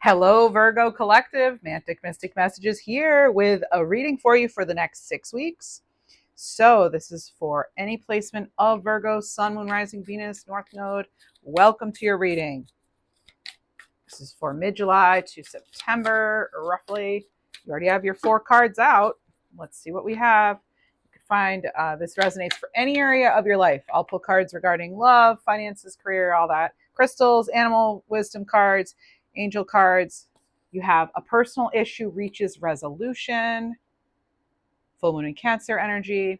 Hello, Virgo Collective. Mantic Mystic Messages here with a reading for you for the next 6 weeks. So this is for any placement of Virgo, Sun, Moon, Rising, Venus, North Node. Welcome to your reading. This is for mid-July to September, roughly. You already have your 4 cards out. Let's see what we have. You can find this resonates for any area of your life. I'll pull cards regarding love, finances, career, all that. Crystals, animal wisdom cards, angel cards. You have a personal issue reaches resolution. Full moon and Cancer energy.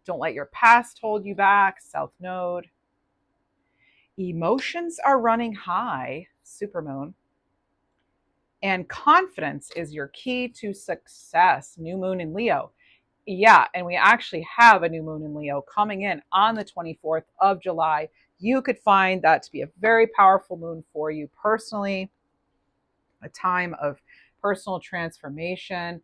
Don't let your past hold you back. South node. Emotions are running high. Supermoon. And confidence is your key to success. New moon in Leo. Yeah, and we actually have a new moon in Leo coming in on the 24th of July. You could find that to be a very powerful moon for you personally. A time of personal transformation.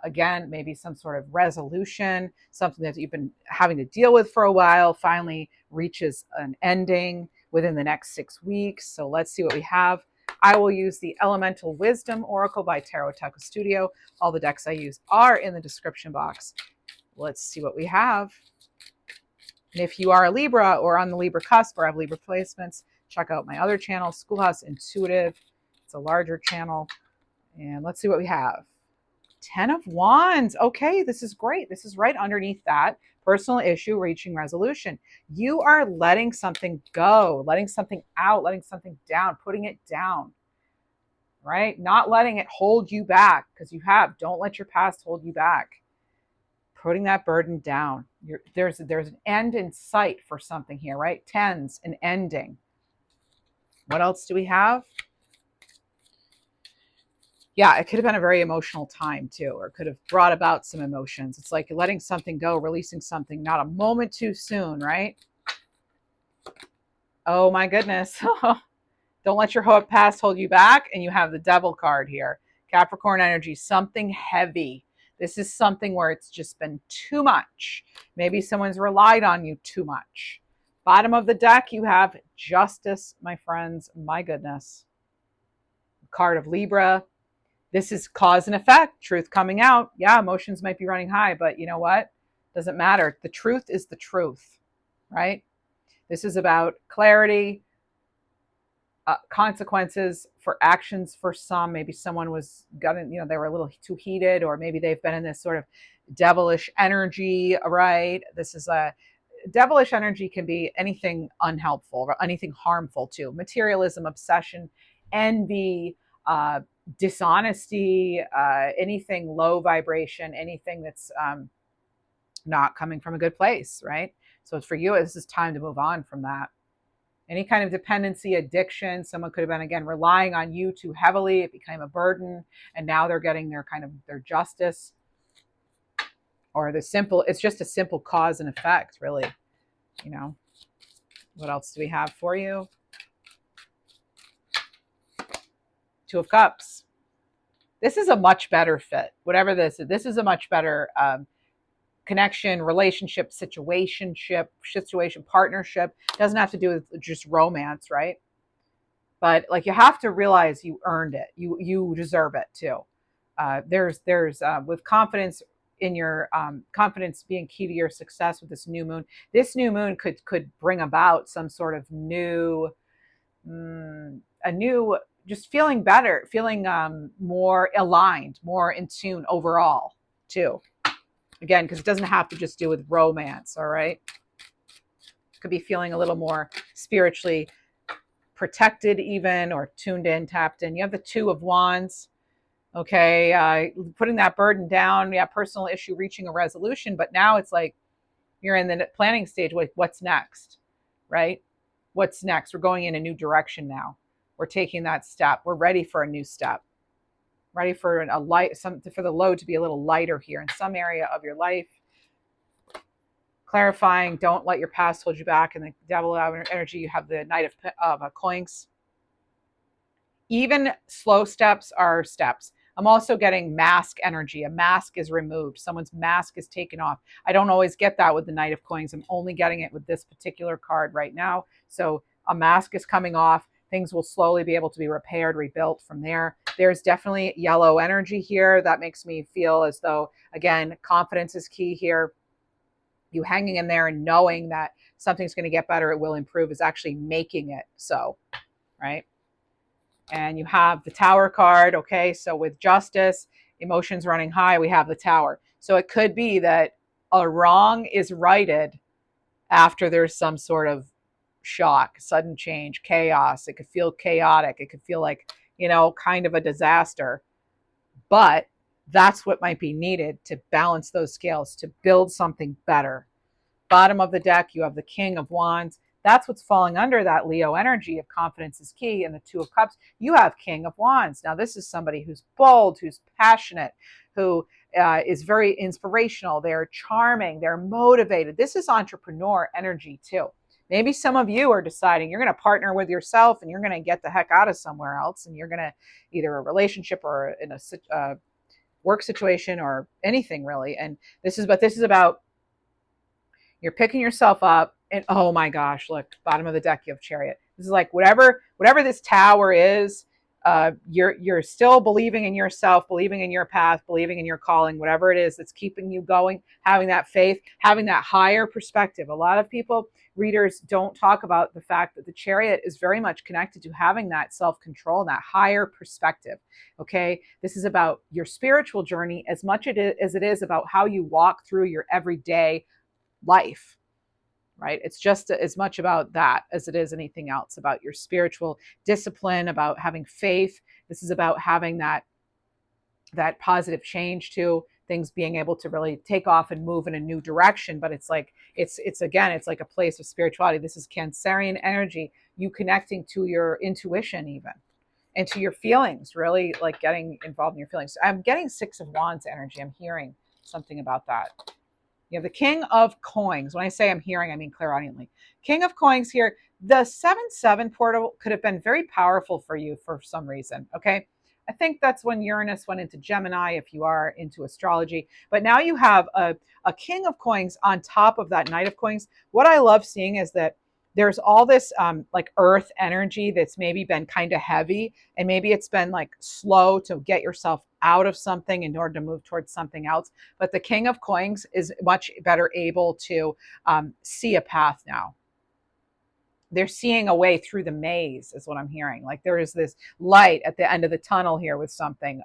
Again, maybe some sort of resolution, something that you've been having to deal with for a while, finally reaches an ending within the next 6 weeks. So let's see what we have. I will use the Elemental Wisdom Oracle by Tarot Techo Studio. All the decks I use are in the description box. Let's see what we have. And if you are a Libra or on the Libra cusp or have Libra placements, check out my other channel, Schoolhouse Intuitive. It's a larger channel. And let's see what we have. 10 of Wands. Okay, this is great. This is right underneath that. Personal issue reaching resolution. You are letting something go, letting something out, letting something down, putting it down, right? Not letting it hold you back, because you have. Don't let your past hold you back. Putting that burden down. There's an end in sight for something here, right? Tens, an ending. What else do we have? Yeah, it could have been a very emotional time too, or could have brought about some emotions. It's like letting something go, releasing something, not a moment too soon, right? Oh my goodness. Don't let your past hold you back. And you have the Devil card here. Capricorn energy, something heavy. This is something where it's just been too much. Maybe someone's relied on you too much. Bottom of the deck, you have Justice, my friends. My goodness. Card of Libra. This is cause and effect, truth coming out. Yeah, emotions might be running high, but you know what? Doesn't matter. The truth is the truth, right? This is about clarity, consequences for actions for some. Maybe someone they were a little too heated, or maybe they've been in this sort of devilish energy, right? This is a devilish energy, can be anything unhelpful or anything harmful too. Materialism, obsession, envy, dishonesty, anything low vibration, anything that's not coming from a good place, right? So for you, this is time to move on from that. Any kind of dependency, addiction, someone could have been, again, relying on you too heavily. It became a burden, and now they're getting their justice, or it's just a simple cause and effect, really. You know, what else do we have for you? Two of Cups. This is a much better fit. Whatever this is a much better connection, relationship, situation, partnership. Doesn't have to do with just romance, right? But like, you have to realize you earned it. You deserve it too. There's with confidence in your confidence being key to your success with this new moon. This new moon could bring about some sort of new, just feeling better, feeling more aligned, more in tune overall too. Again, because it doesn't have to just do with romance, all right? Could be feeling a little more spiritually protected even, or tuned in, tapped in. You have the Two of Wands. Okay, putting that burden down. Yeah, personal issue reaching a resolution, but now it's like you're in the planning stage. Like, what's next, right? What's next? We're going in a new direction now. We're taking that step. We're ready for a new step. Ready for for the load to be a little lighter here in some area of your life. Clarifying, don't let your past hold you back. And the Devil energy, you have the Knight of Coins. Even slow steps are steps. I'm also getting mask energy. A mask is removed. Someone's mask is taken off. I don't always get that with the Knight of Coins. I'm only getting it with this particular card right now. So a mask is coming off. Things will slowly be able to be repaired, rebuilt from there. There's definitely yellow energy here. That makes me feel as though, again, confidence is key here. You hanging in there and knowing that something's going to get better, it will improve, is actually making it so, right? And you have the Tower card. Okay, so with justice, emotions running high, we have the Tower. So it could be that a wrong is righted after there's some sort of shock, sudden change, chaos. It could feel chaotic. It could feel like, kind of a disaster. But that's what might be needed to balance those scales, to build something better. Bottom of the deck, you have the King of Wands. That's what's falling under that Leo energy of confidence is key. And the Two of Cups, you have King of Wands. Now, this is somebody who's bold, who's passionate, who is very inspirational. They're charming. They're motivated. This is entrepreneur energy too. Maybe some of you are deciding you're going to partner with yourself and you're going to get the heck out of somewhere else. And you're going to either a relationship or in a work situation or anything really. And this is about you're picking yourself up and oh my gosh, look, bottom of the deck, you have Chariot. This is like whatever this Tower is, you're still believing in yourself, believing in your path, believing in your calling, whatever it is that's keeping you going, having that faith, having that higher perspective. A lot of readers don't talk about the fact that the Chariot is very much connected to having that self-control and that higher perspective. Okay, this is about your spiritual journey as much as it is about how you walk through your everyday life, right? It's just as much about that as it is anything else, about your spiritual discipline, about having faith. This is about having that positive change to things, being able to really take off and move in a new direction. But it's like it's again, it's like a place of spirituality. This is Cancerian energy, you connecting to your intuition even, and to your feelings, really like getting involved in your feelings. I'm getting Six of Wands energy. I'm hearing something about that. You have the King of Coins. When I say I'm hearing, I mean clairaudiently. King of Coins here. The 7-7 portal could have been very powerful for you for some reason, okay? I think that's when Uranus went into Gemini, if you are into astrology. But now you have a King of Coins on top of that Knight of Coins. What I love seeing is that there's all this like earth energy that's maybe been kind of heavy, and maybe it's been like slow to get yourself out of something in order to move towards something else. But the King of Coins is much better able to see a path now. They're seeing a way through the maze is what I'm hearing. Like there is this light at the end of the tunnel here with something.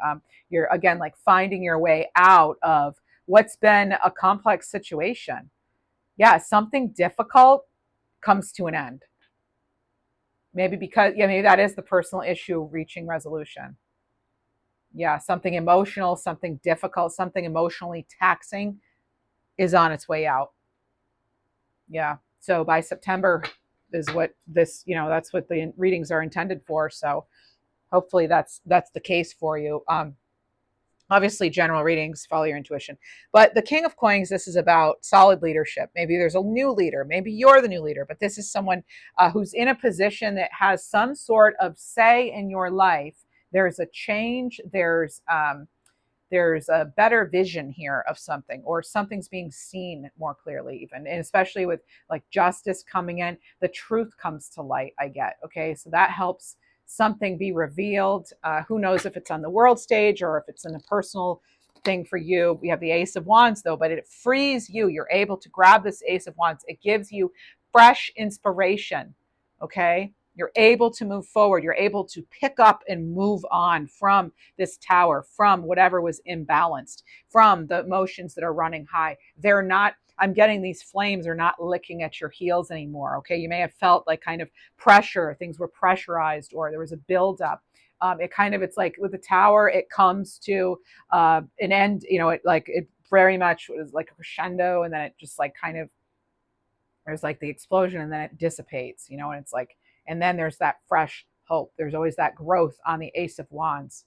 You're again like finding your way out of what's been a complex situation. Yeah, something difficult comes to an end. Maybe because, maybe that is the personal issue reaching resolution. Yeah, something emotional, something difficult, something emotionally taxing is on its way out. Yeah. So by September is what this, that's what the readings are intended for. So hopefully that's the case for you. Obviously, general readings, follow your intuition. But the King of Coins, this is about solid leadership. Maybe there's a new leader. Maybe you're the new leader, but this is someone who's in a position that has some sort of say in your life. There's a change. There's a better vision here of something, or something's being seen more clearly even. And especially with like justice coming in, the truth comes to light, I get. Okay, so that helps something be revealed. Who knows if it's on the world stage or if it's in a personal thing for you. We have the Ace of Wands though, but it frees you. You're able to grab this Ace of Wands. It gives you fresh inspiration. Okay, you're able to move forward. You're able to pick up and move on from this Tower, from whatever was imbalanced, from the emotions that are running high. They're not, I'm getting these flames are not licking at your heels anymore. Okay, you may have felt like kind of pressure, things were pressurized, or there was a buildup. It's like with the Tower, it comes to an end. It very much was like a crescendo, and then it just like kind of, there's like the explosion, and then it dissipates. And it's like, and then there's that fresh hope. There's always that growth on the Ace of Wands.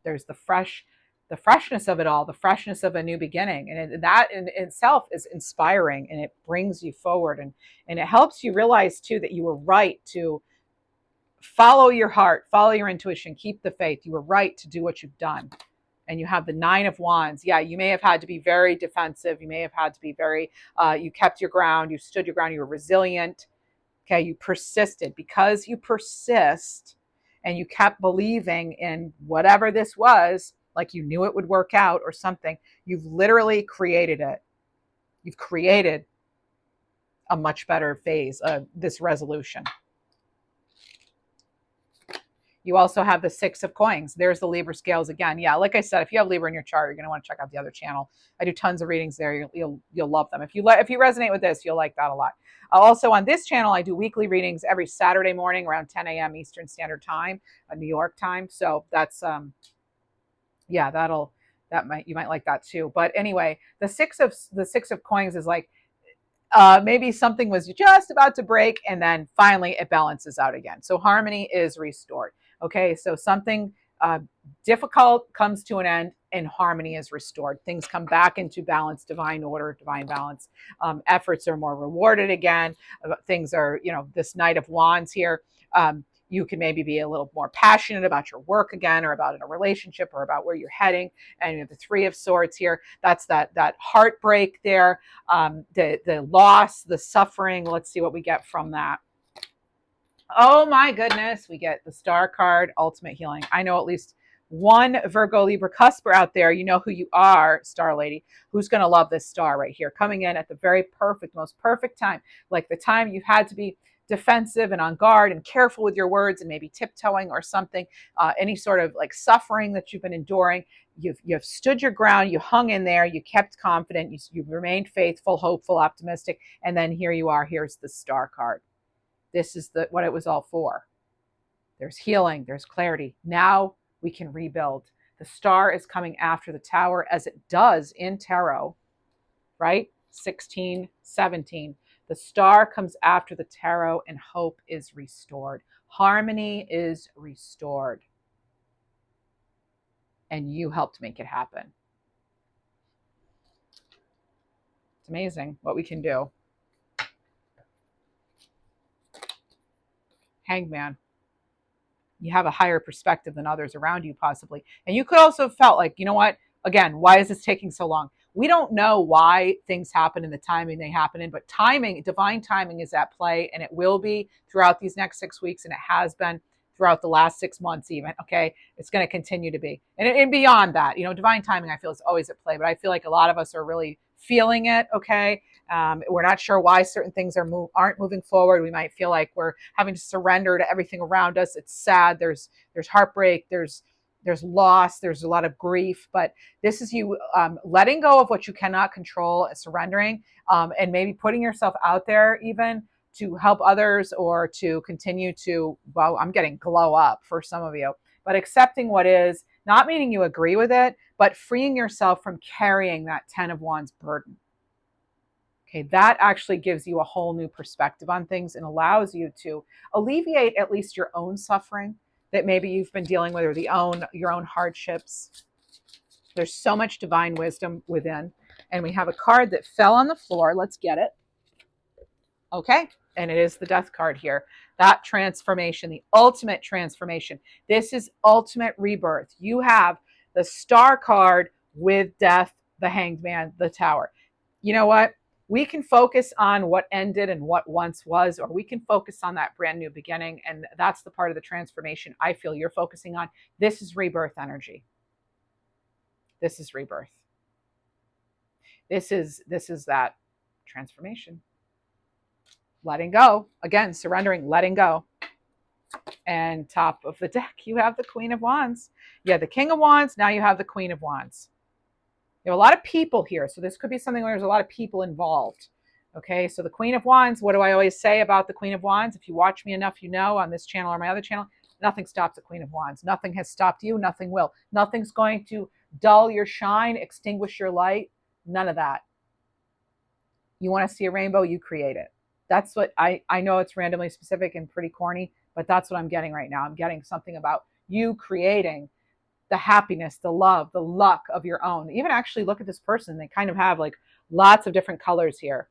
There's the freshness of it all, the freshness of a new beginning. And that in itself is inspiring, and it brings you forward. And it helps you realize too that you were right to follow your heart, follow your intuition, keep the faith. You were right to do what you've done. And you have the Nine of Wands. Yeah, you may have had to be very defensive. You may have had to be very, you kept your ground, you stood your ground, you were resilient. Okay, you persisted. Because you persist and you kept believing in whatever this was, like you knew it would work out or something, you've literally created it. You've created a much better phase of this resolution. You also have the Six of Coins. There's the Libra scales again. Yeah, like I said, if you have Libra in your chart, you're going to want to check out the other channel. I do tons of readings there. You'll love them. If you resonate with this, you'll like that a lot. Also on this channel, I do weekly readings every Saturday morning around 10 a.m. Eastern Standard Time, New York time. So that's yeah, you might like that too. But anyway, the Six of Coins is like maybe something was just about to break and then finally it balances out again. So harmony is restored. Okay, so something difficult comes to an end and harmony is restored. Things come back into balance, divine order, divine balance. Efforts are more rewarded again. Things are, this Knight of Wands here. You can maybe be a little more passionate about your work again, or about in a relationship, or about where you're heading. And you have the Three of Swords here. That's that heartbreak there, the loss, the suffering. Let's see what we get from that. Oh my goodness, we get the Star card, ultimate healing. I know at least one Virgo Libra cusper out there. You know who you are, Star Lady, who's going to love this star right here, coming in at the very perfect, most perfect time, like the time you've had to be defensive and on guard and careful with your words and maybe tiptoeing or something, any sort of like suffering that you've been enduring. You've stood your ground, you hung in there, you kept confident, you've remained faithful, hopeful, optimistic, and then here you are. Here's the Star card. This is what it was all for. There's healing, there's clarity. Now we can rebuild. The Star is coming after the Tower, as it does in tarot, right? 16, 17. The Star comes after the Tarot and hope is restored. Harmony is restored. And you helped make it happen. It's amazing what we can do. Hanged Man. You have a higher perspective than others around you, possibly. And you could also have felt like, you know what? Again, why is this taking so long? We don't know why things happen in the timing they happen in, but timing, divine timing is at play, and it will be throughout these next 6 weeks, and it has been throughout the last 6 months even, okay? It's going to continue to be. And beyond that, divine timing, I feel, is always at play, but I feel like a lot of us are really feeling it, okay? We're not sure why certain things aren't moving forward. We might feel like we're having to surrender to everything around us. It's sad. There's heartbreak. There's loss. There's a lot of grief. But this is you letting go of what you cannot control, surrendering, and maybe putting yourself out there even to help others, or to continue to, well, I'm getting glow up for some of you, but accepting what is, not meaning you agree with it, but freeing yourself from carrying that 10 of Wands burden. Okay, that actually gives you a whole new perspective on things and allows you to alleviate at least your own suffering that maybe you've been dealing with, or your own hardships. There's so much divine wisdom within. And we have a card that fell on the floor. Let's get it. Okay, and it is the Death card here. That transformation, the ultimate transformation. This is ultimate rebirth. You have the Star card with Death, the Hanged Man, the Tower. You know what? We can focus on what ended and what once was, or we can focus on that brand new beginning. And that's the part of the transformation I feel you're focusing on. This is rebirth energy. This is rebirth. This is that transformation. Letting go. Again, surrendering, letting go. And top of the deck, you have the Queen of Wands. Yeah, the King of Wands. Now you have the Queen of Wands. You have a lot of people here. So this could be something where there's a lot of people involved. Okay, so the Queen of Wands, what do I always say about the Queen of Wands? If you watch me enough, you know, on this channel or my other channel, nothing stops the Queen of Wands. Nothing has stopped you. Nothing will. Nothing's going to dull your shine, extinguish your light. None of that. You want to see a rainbow, you create it. That's what I know. It's randomly specific and pretty corny, but that's what I'm getting right now. I'm getting something about you creating the happiness, the love, the luck of your own. Even actually look at this person. They kind of have like lots of different colors here,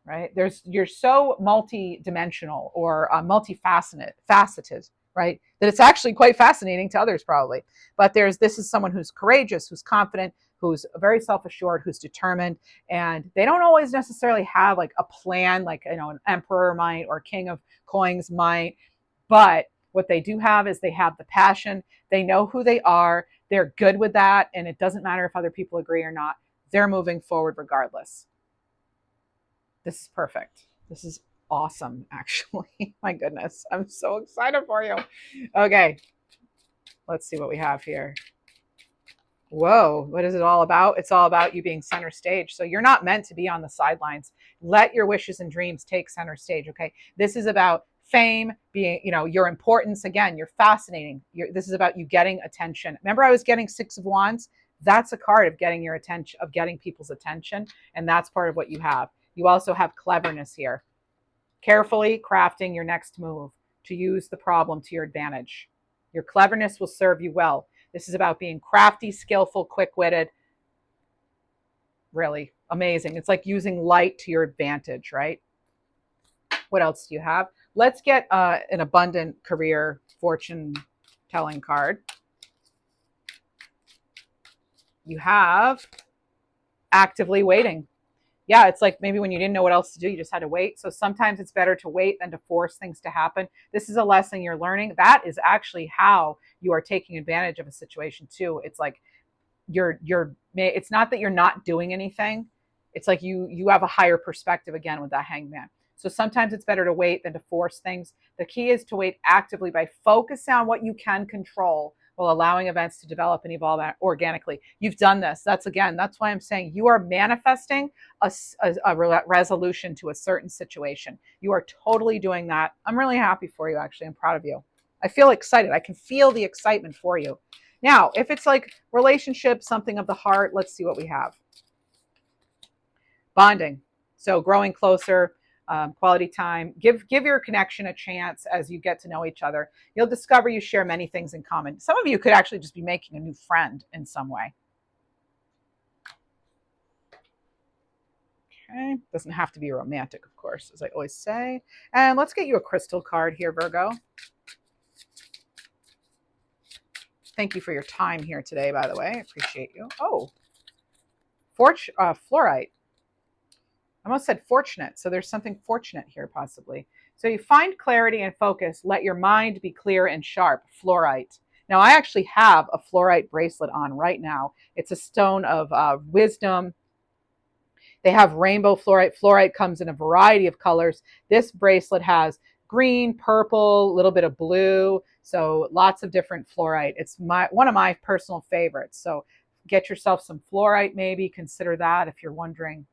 right? You're so multi-dimensional or multifaceted, right? That it's actually quite fascinating to others probably. But this is someone who's courageous, who's confident, who's very self-assured, who's determined, and they don't always necessarily have like a plan, like, an emperor might or king of coins might, but What they do have is they have the passion. They know who they are. They're good with that. And it doesn't matter if other people agree or not. They're moving forward regardless. This is perfect. This is awesome, actually. My goodness. I'm so excited for you. Okay. Let's see what we have here. Whoa, what is it all about? It's all about you being center stage. So you're not meant to be on the sidelines. Let your wishes and dreams take center stage, okay? This is about fame, being, your importance. Again, you're fascinating. This is about you getting attention. Remember I was getting 6 of Wands? That's a card of getting your attention, of getting people's attention, and that's part of what you have. You also have cleverness here. Carefully crafting your next move to use the problem to your advantage. Your cleverness will serve you well. This is about being crafty, skillful, quick-witted. Really amazing. It's like using light to your advantage, right? What else do you have? Let's get an abundant career fortune telling card. You have actively waiting. Yeah, it's like maybe when you didn't know what else to do, you just had to wait. So sometimes it's better to wait than to force things to happen. This is a lesson you're learning. That is actually how you are taking advantage of a situation too. It's like it's not that you're not doing anything. It's like you have a higher perspective again with that Hangman. So sometimes it's better to wait than to force things. The key is to wait actively by focusing on what you can control while allowing events to develop and evolve organically. You've done this. That's why I'm saying you are manifesting a resolution to a certain situation. You are totally doing that. I'm really happy for you, actually. I'm proud of you. I feel excited. I can feel the excitement for you. Now, if it's like relationship, something of the heart, let's see what we have. Bonding. So growing closer, quality time. Give your connection a chance as you get to know each other. You'll discover you share many things in common. Some of you could actually just be making a new friend in some way. Okay, doesn't have to be romantic, of course, as I always say. And let's get you a crystal card here, Virgo. Thank you for your time here today, by the way. I appreciate you. Oh, fluorite. I almost said fortunate. So there's something fortunate here, possibly. So you find clarity and focus. Let your mind be clear and sharp. Fluorite. Now, I actually have a fluorite bracelet on right now. It's a stone of wisdom. They have rainbow fluorite. Fluorite comes in a variety of colors. This bracelet has green, purple, a little bit of blue. So lots of different fluorite. It's one of my personal favorites. So get yourself some fluorite, maybe. Consider that if you're wondering,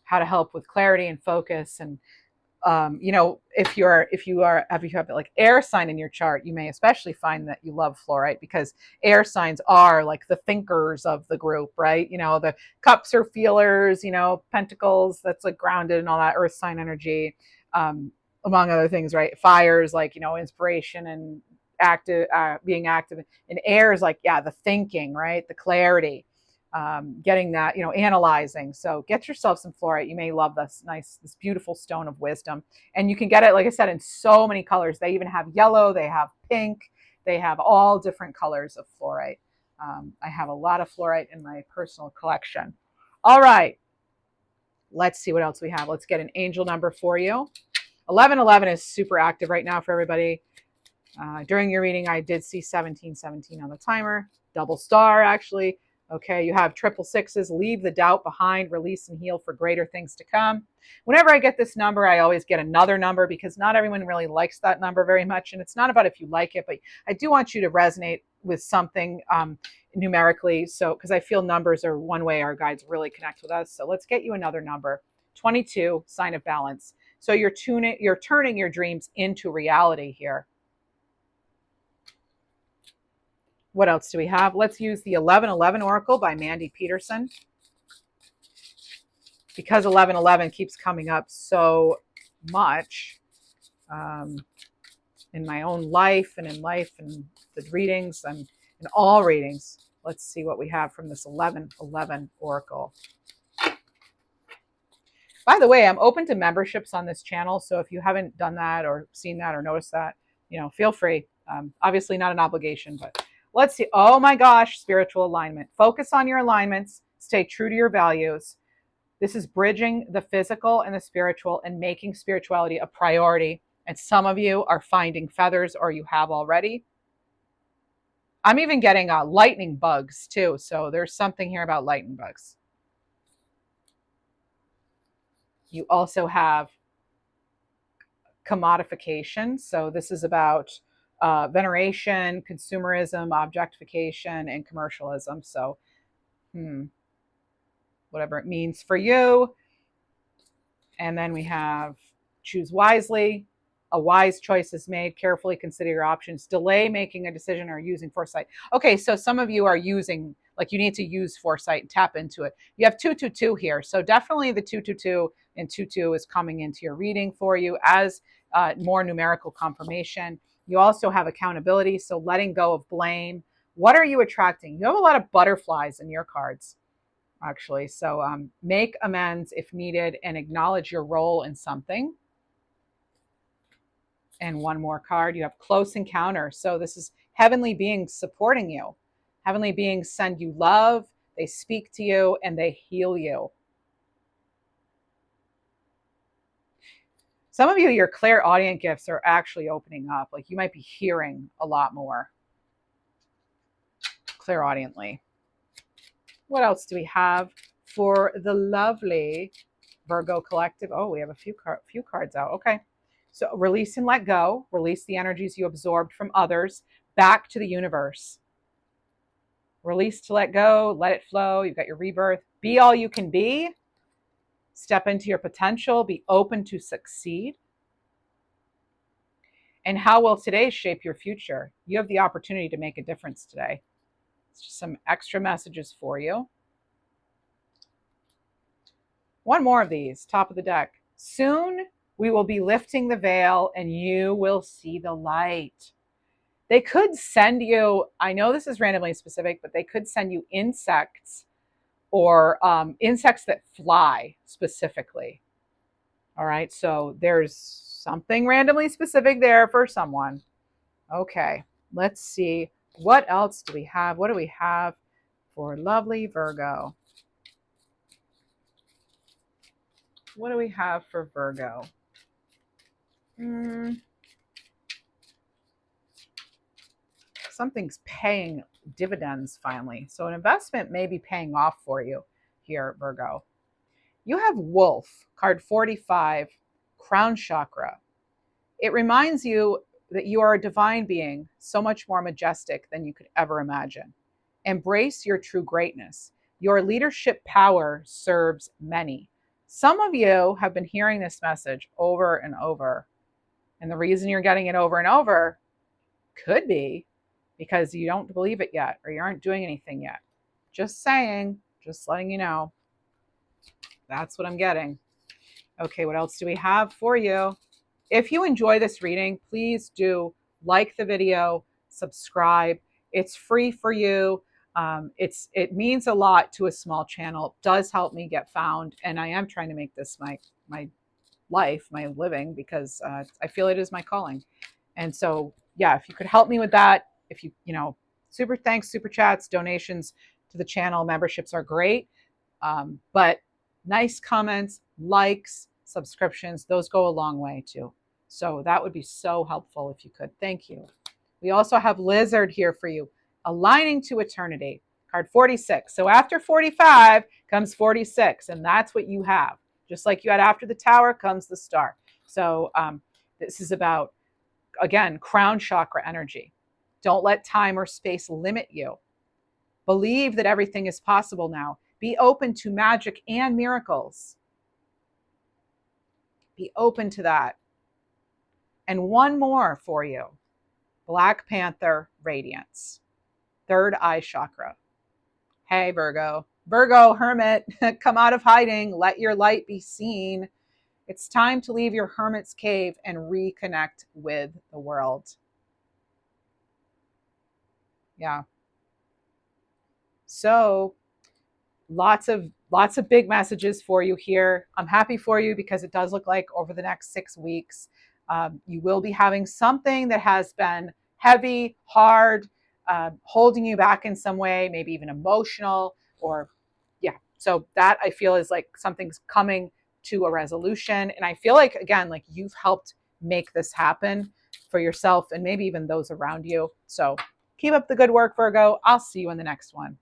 how to help with clarity and focus. And if you have like air sign in your chart, you may especially find that you love fluorite, because air signs are like the thinkers of the group, right? The cups are feelers, pentacles, that's like grounded and all that earth sign energy, among other things, right? Fires, like, inspiration and active, being active. And air is like, the thinking, right? The clarity. Getting that, analyzing. So get yourself some fluorite. You may love this beautiful stone of wisdom. And you can get it, like I said, in so many colors. They even have yellow, they have pink, they have all different colors of fluorite. I have a lot of fluorite in my personal collection. All right, let's see what else we have. Let's get an angel number for you. 1111 is super active right now for everybody. During your reading, I did see 1717 on the timer. Double star, actually. Okay, you have triple sixes. Leave the doubt behind, release and heal for greater things to come. Whenever I get this number, I always get another number, because not everyone really likes that number very much. And it's not about if you like it, but I do want you to resonate with something numerically. So, because I feel numbers are one way our guides really connect with us. So let's get you another number. 22, sign of balance. So you're turning your dreams into reality here. What else do we have? Let's use the 1111 Oracle by Mandy Peterson. Because 1111 keeps coming up so much in my own life and the readings and in all readings. Let's see what we have from this 1111 Oracle. By the way, I'm open to memberships on this channel. So if you haven't done that or seen that or noticed that, feel free. Obviously not an obligation, but let's see. Oh my gosh, spiritual alignment. Focus on your alignments. Stay true to your values. This is bridging the physical and the spiritual and making spirituality a priority. And some of you are finding feathers, or you have already. I'm even getting lightning bugs too. So there's something here about lightning bugs. You also have commodification. So this is about veneration, consumerism, objectification, and commercialism. So, whatever it means for you. And then we have choose wisely. A wise choice is made. Carefully consider your options. Delay making a decision or using foresight. Okay, so some of you are using, like, you need to use foresight and tap into it. You have 222 here. So definitely the 222 and 22 is coming into your reading for you as more numerical confirmation. You also have accountability. So letting go of blame. What are you attracting? You have a lot of butterflies in your cards, actually. So make amends if needed and acknowledge your role in something. And one more card, you have close encounter. So this is heavenly beings supporting you. Heavenly beings send you love, they speak to you, and they heal you. Some of you, your clairaudient gifts are actually opening up. Like, you might be hearing a lot more clairaudiently. What else do we have for the lovely Virgo collective? Oh, we have a few cards out. Okay. So release and let go. Release the energies you absorbed from others back to the universe. Release to let go. Let it flow. You've got your rebirth. Be all you can be. Step into your potential. Be open to succeed. And how will today shape your future? You have the opportunity to make a difference today. It's just some extra messages for you. One more of these, top of the deck. Soon we will be lifting the veil and you will see the light. They could send you, I know this is randomly specific, but they could send you insects or insects that fly specifically. All right, so there's something randomly specific there for someone. Okay, let's see. What else do we have? What do we have for lovely Virgo? What do we have for Virgo? Something's paying dividends finally. So an investment may be paying off for you here, Virgo. You have Wolf, card 45, Crown Chakra. It reminds you that you are a divine being, so much more majestic than you could ever imagine. Embrace your true greatness. Your leadership power serves many. Some of you have been hearing this message over and over. And the reason you're getting it over and over could be because you don't believe it yet or you aren't doing anything yet. Just saying, just letting you know. That's what I'm getting. Okay, what else do we have for you? If you enjoy this reading, please do like the video, subscribe. It's free for you. It means a lot to a small channel. It does help me get found, and I am trying to make this my life, my living, because I feel it is my calling. And so, yeah, if you could help me with that, if you super thanks, super chats, donations to the channel, memberships are great. But nice comments, likes, subscriptions, those go a long way too. So that would be so helpful if you could. Thank you. We also have Lizard here for you, aligning to eternity, card 46. So after 45 comes 46, and that's what you have. Just like you had after the Tower comes the Star. So this is about, again, crown chakra energy. Don't let time or space limit you. Believe that everything is possible now. Be open to magic and miracles. Be open to that. And one more for you. Black Panther Radiance. Third eye chakra. Hey, Virgo. Virgo, hermit, come out of hiding. Let your light be seen. It's time to leave your hermit's cave and reconnect with the world. Yeah. So lots of big messages for you here. I'm happy for you because it does look like over the next 6 weeks, you will be having something that has been heavy, hard, holding you back in some way, maybe even emotional, or so that I feel is like something's coming to a resolution. And I feel like, again, like you've helped make this happen for yourself and maybe even those around you. So keep up the good work, Virgo. I'll see you in the next one.